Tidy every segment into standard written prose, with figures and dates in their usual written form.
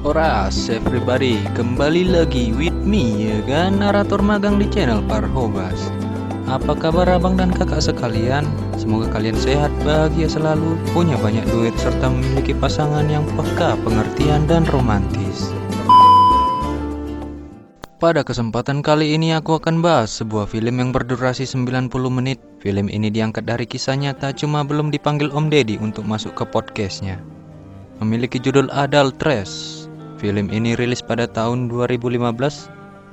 Oras everybody, kembali lagi with me ya kan, narator magang di channel Parhobas. Apa kabar abang dan kakak sekalian? Semoga kalian sehat, bahagia selalu, punya banyak duit, serta memiliki pasangan yang peka, pengertian, dan romantis. Pada kesempatan kali ini aku akan bahas sebuah film yang berdurasi 90 menit. Film ini diangkat dari kisah nyata, cuma belum dipanggil Om Deddy untuk masuk ke podcastnya. Memiliki judul Adult Trash. Film ini rilis pada tahun 2015,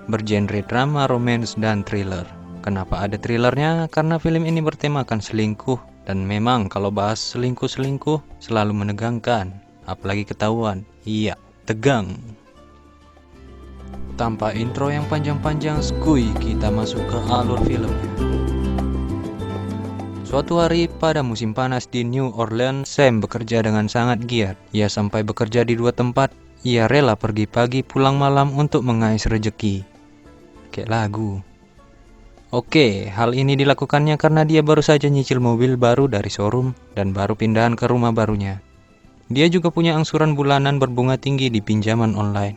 bergenre drama, romance, dan thriller. Kenapa ada thrillernya? Karena film ini bertemakan selingkuh. Dan memang kalau bahas selingkuh-selingkuh selalu menegangkan. Apalagi ketahuan, iya, tegang. Tanpa intro yang panjang-panjang, skuy, kita masuk ke alur filmnya. Suatu hari pada musim panas di New Orleans, Sam bekerja dengan sangat giat. Ia sampai bekerja di 2 tempat. Ia rela pergi pagi pulang malam untuk mengais rejeki. Kayak lagu. Oke, hal ini dilakukannya karena dia baru saja nyicil mobil baru dari showroom dan baru pindahan ke rumah barunya. Dia juga punya angsuran bulanan berbunga tinggi di pinjaman online.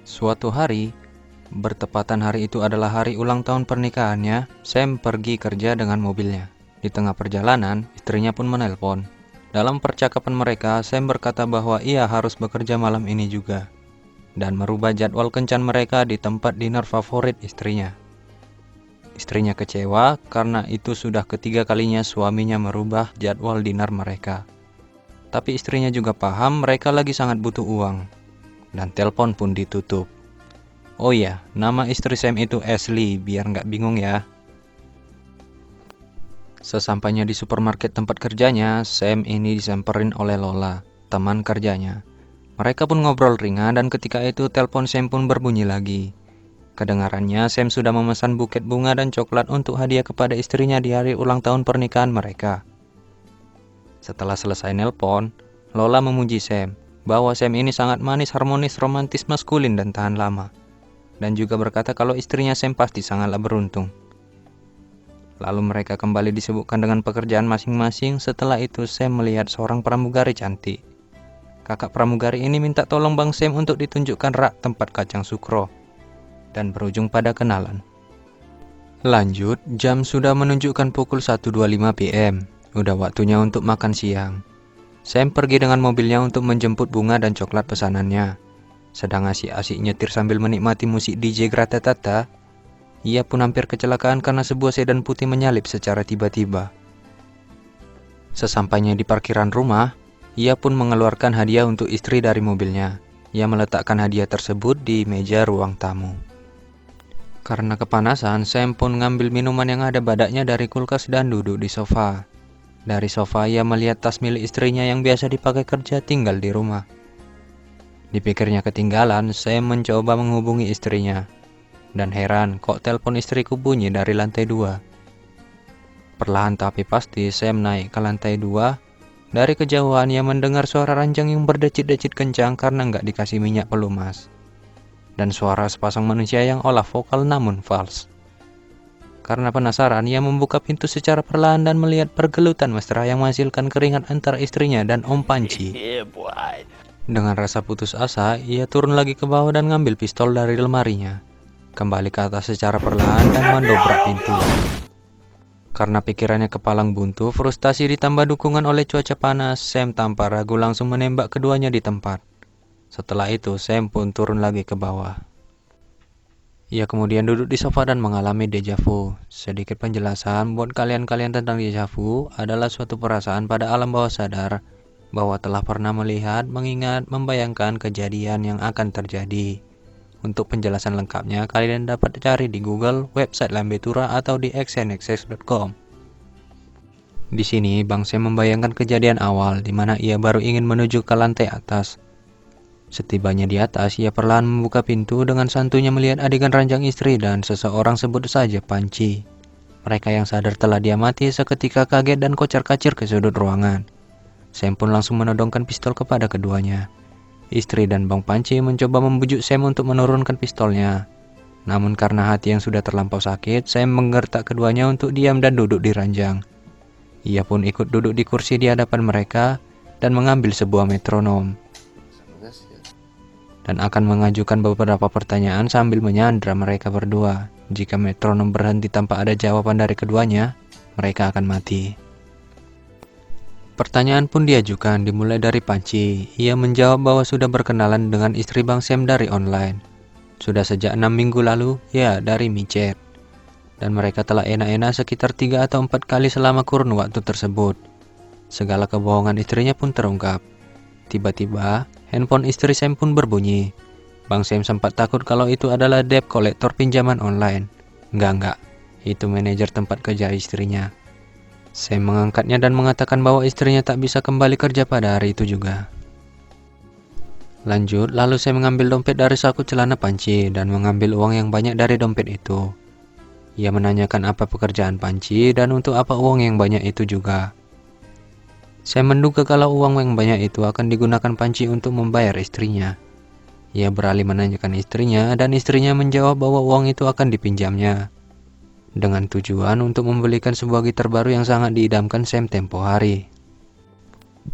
Suatu hari, bertepatan hari itu adalah hari ulang tahun pernikahannya, Sam pergi kerja dengan mobilnya. Di tengah perjalanan, istrinya pun menelpon. Dalam percakapan mereka, Sam berkata bahwa ia harus bekerja malam ini juga dan merubah jadwal kencan mereka di tempat dinner favorit istrinya. Istrinya kecewa karena itu sudah ketiga kalinya suaminya merubah jadwal dinner mereka. Tapi istrinya juga paham mereka lagi sangat butuh uang dan telepon pun ditutup. Oh iya, nama istri Sam itu Ashley, biar nggak bingung ya. Sesampainya di supermarket tempat kerjanya, Sam ini disamperin oleh Lola, teman kerjanya. Mereka pun ngobrol ringan dan ketika itu telepon Sam pun berbunyi lagi. Kedengarannya Sam sudah memesan buket bunga dan coklat untuk hadiah kepada istrinya di hari ulang tahun pernikahan mereka. Setelah selesai nelpon, Lola memuji Sam, bahwa Sam ini sangat manis, harmonis, romantis, maskulin, dan tahan lama. Dan juga berkata kalau istrinya Sam pasti sangatlah beruntung. Lalu mereka kembali disibukkan dengan pekerjaan masing-masing. Setelah itu Sam melihat seorang pramugari cantik. Kakak pramugari ini minta tolong Bang Sam untuk ditunjukkan rak tempat kacang sukro. Dan berujung pada kenalan. Lanjut, jam sudah menunjukkan pukul 1.25 PM. Udah waktunya untuk makan siang. Sam pergi dengan mobilnya untuk menjemput bunga dan coklat pesanannya. Sedang asik-asik nyetir sambil menikmati musik DJ Gratatata, ia pun hampir kecelakaan karena sebuah sedan putih menyalip secara tiba-tiba. Sesampainya di parkiran rumah, ia pun mengeluarkan hadiah untuk istri dari mobilnya. Ia meletakkan hadiah tersebut di meja ruang tamu. Karena kepanasan, Sam pun ngambil minuman yang ada badaknya dari kulkas dan duduk di sofa. Dari sofa ia melihat tas milik istrinya yang biasa dipakai kerja tinggal di rumah. Dipikirnya ketinggalan, Sam mencoba menghubungi istrinya. Dan heran, kok telepon istriku bunyi dari lantai 2. Perlahan tapi pasti, Sam naik ke lantai 2. Dari kejauhan ia mendengar suara ranjang yang berdecit-decit kencang karena nggak dikasih minyak pelumas. Dan suara sepasang manusia yang olah vokal namun fals. Karena penasaran, ia membuka pintu secara perlahan dan melihat pergelutan mesra yang menghasilkan keringat antara istrinya dan Om Panci. Dengan rasa putus asa, ia turun lagi ke bawah dan ngambil pistol dari lemarinya. Kembali ke atas secara perlahan dan mendobrak pintu. Karena pikirannya kepalang buntu, frustasi ditambah dukungan oleh cuaca panas, Sam tanpa ragu langsung menembak keduanya di tempat. Setelah itu, Sam pun turun lagi ke bawah. Ia kemudian duduk di sofa dan mengalami deja vu. Sedikit penjelasan buat kalian-kalian tentang deja vu adalah suatu perasaan pada alam bawah sadar bahwa telah pernah melihat, mengingat, membayangkan kejadian yang akan terjadi. Untuk penjelasan lengkapnya, kalian dapat cari di Google, website Lambetura, atau di xnxx.com. Di sini, Bang Sam membayangkan kejadian awal di mana ia baru ingin menuju ke lantai atas. Setibanya di atas, ia perlahan membuka pintu dengan santunya melihat adegan ranjang istri dan seseorang sebut saja Panci. Mereka yang sadar telah dia mati seketika kaget dan kocar-kacir ke sudut ruangan. Sam pun langsung menodongkan pistol kepada keduanya. Istri dan Bang Panci mencoba membujuk Sam untuk menurunkan pistolnya. Namun karena hati yang sudah terlampau sakit, Sam menggertak keduanya untuk diam dan duduk di ranjang. Ia pun ikut duduk di kursi di hadapan mereka dan mengambil sebuah metronom. dan akan mengajukan beberapa pertanyaan sambil menyandra mereka berdua. Jika metronom berhenti tanpa ada jawaban dari keduanya, mereka akan mati. Pertanyaan pun diajukan, dimulai dari Panci. Ia menjawab bahwa sudah berkenalan dengan istri Bang Sam dari online. Sudah sejak 6 minggu lalu, ya dari micet. Dan mereka telah enak-enak sekitar 3 atau 4 kali selama kurun waktu tersebut. Segala kebohongan istrinya pun terungkap. Tiba-tiba, handphone istri Sam pun berbunyi. Bang Sam sempat takut kalau itu adalah debt collector pinjaman online. Enggak, itu manajer tempat kerja istrinya. Sam mengangkatnya dan mengatakan bahwa istrinya tak bisa kembali kerja pada hari itu juga. Lanjut, lalu Sam mengambil dompet dari saku celana Panci dan mengambil uang yang banyak dari dompet itu. Ia menanyakan apa pekerjaan Panci dan untuk apa uang yang banyak itu juga. Sam menduga kalau uang yang banyak itu akan digunakan Panci untuk membayar istrinya. Ia beralih menanyakan istrinya dan istrinya menjawab bahwa uang itu akan dipinjamnya, dengan tujuan untuk membelikan sebuah gitar baru yang sangat diidamkan Sam tempo hari.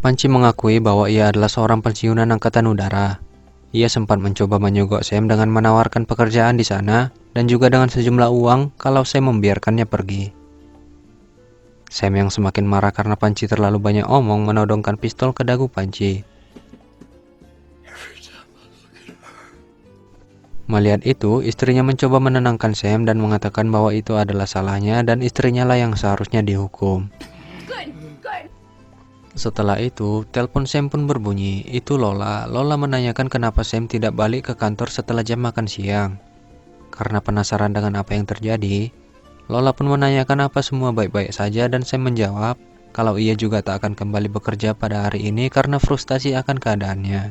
Panci mengakui bahwa ia adalah seorang pensiunan angkatan udara. Ia sempat mencoba menyogok Sam dengan menawarkan pekerjaan di sana dan juga dengan sejumlah uang kalau Sam membiarkannya pergi. Sam yang semakin marah karena Panci terlalu banyak omong menodongkan pistol ke dagu Panci. Melihat itu, istrinya mencoba menenangkan Sam dan mengatakan bahwa itu adalah salahnya dan istrinya lah yang seharusnya dihukum. Setelah itu, telepon Sam pun berbunyi. Itu Lola. Lola menanyakan kenapa Sam tidak balik ke kantor setelah jam makan siang. Karena penasaran dengan apa yang terjadi, Lola pun menanyakan apa semua baik-baik saja dan Sam menjawab kalau ia juga tak akan kembali bekerja pada hari ini karena frustasi akan keadaannya.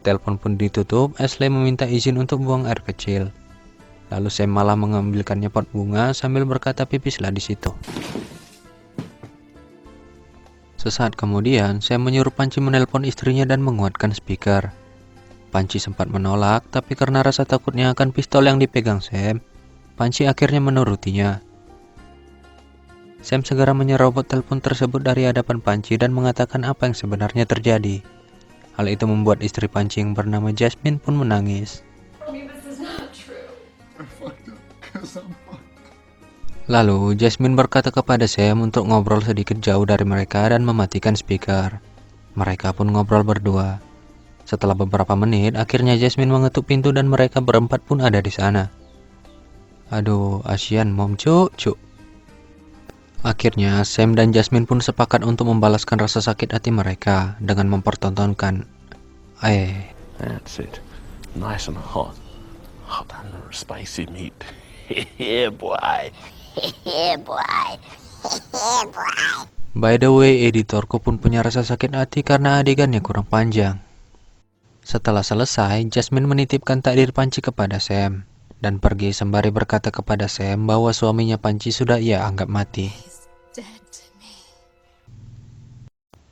Telepon pun ditutup, Ashley meminta izin untuk buang air kecil. Lalu Sam malah mengambilkannya pot bunga sambil berkata pipislah di situ. Sesaat kemudian, Sam menyuruh Panci menelpon istrinya dan menguatkan speaker. Panci sempat menolak, tapi karena rasa takutnya akan pistol yang dipegang Sam, Panci akhirnya menurutinya. Sam segera menyerobot telepon tersebut dari hadapan Panci dan mengatakan apa yang sebenarnya terjadi. Hal itu membuat istri Panci yang bernama Jasmine pun menangis. Lalu, Jasmine berkata kepada Sam untuk ngobrol sedikit jauh dari mereka dan mematikan speaker. Mereka pun ngobrol berdua. Setelah beberapa menit, akhirnya Jasmine mengetuk pintu dan mereka berempat pun ada di sana. Aduh, asian mom cuk. Akhirnya, Sam dan Jasmine pun sepakat untuk membalaskan rasa sakit hati mereka dengan mempertontonkan That's it. Nice and hot. Hot and spicy meat. Yeah, boy. Yeah, boy. Yeah, boy. By the way, editorku pun punya rasa sakit hati karena adegannya kurang panjang. Setelah selesai, Jasmine menitipkan takdir Panci kepada Sam dan pergi sembari berkata kepada Sam bahwa suaminya Panci sudah ia anggap mati.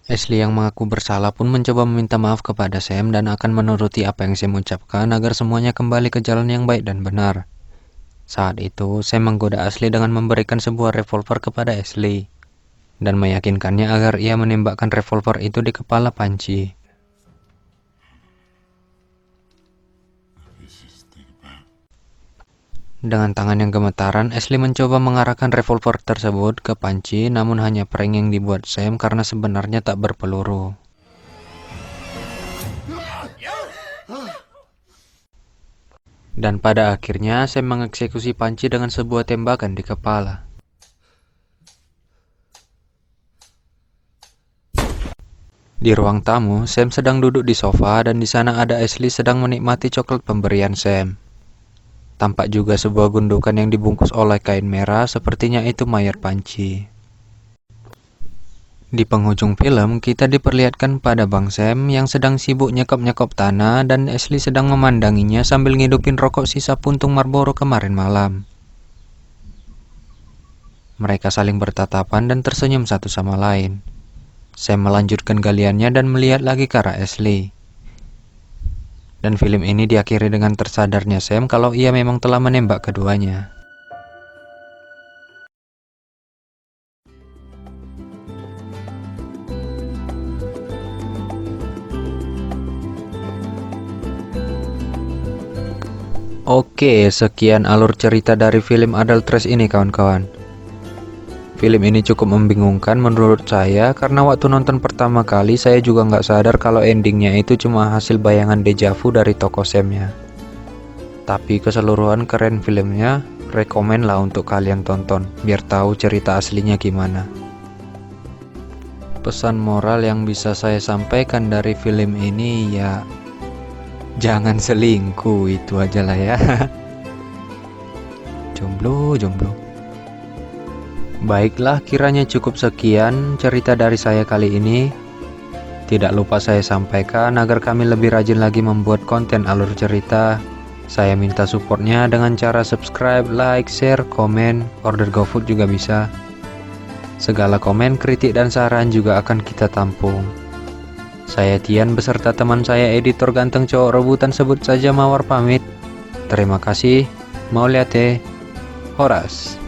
Ashley yang mengaku bersalah pun mencoba meminta maaf kepada Sam dan akan menuruti apa yang Sam ucapkan agar semuanya kembali ke jalan yang baik dan benar. Saat itu, Sam menggoda Ashley dengan memberikan sebuah revolver kepada Ashley dan meyakinkannya agar ia menembakkan revolver itu di kepala Panci. Dengan tangan yang gemetaran, Ashley mencoba mengarahkan revolver tersebut ke Panci, namun hanya prank yang dibuat Sam karena sebenarnya tak berpeluru. Dan pada akhirnya, Sam mengeksekusi Panci dengan sebuah tembakan di kepala. Di ruang tamu, Sam sedang duduk di sofa dan di sana ada Ashley sedang menikmati coklat pemberian Sam. Tampak juga sebuah gundukan yang dibungkus oleh kain merah, sepertinya itu mayat Panci. Di penghujung film, kita diperlihatkan pada Bang Sam yang sedang sibuk nyekop-nyekop tanah dan Ashley sedang memandanginya sambil ngidupin rokok sisa puntung Marlboro kemarin malam. Mereka saling bertatapan dan tersenyum satu sama lain. Sam melanjutkan galiannya dan melihat lagi ke arah Ashley. Dan film ini diakhiri dengan tersadarnya Sam kalau ia memang telah menembak keduanya. Oke, sekian alur cerita dari film Adult Trash ini kawan-kawan. Film ini cukup membingungkan menurut saya karena waktu nonton pertama kali saya juga nggak sadar kalau endingnya itu cuma hasil bayangan dejavu dari tokoh Sam-nya. Tapi keseluruhan keren filmnya, rekomen lah untuk kalian tonton, biar tahu cerita aslinya gimana. Pesan moral yang bisa saya sampaikan dari film ini ya, jangan selingkuh, itu aja lah ya. Jomblo. Baiklah, kiranya cukup sekian cerita dari saya kali ini. Tidak lupa saya sampaikan agar kami lebih rajin lagi membuat konten alur cerita. Saya minta supportnya dengan cara subscribe, like, share, komen, order GoFood juga bisa. Segala komen, kritik, dan saran juga akan kita tampung. Saya Tian beserta teman saya editor ganteng cowok rebutan sebut saja Mawar pamit. Terima kasih. Mau lihat Horas.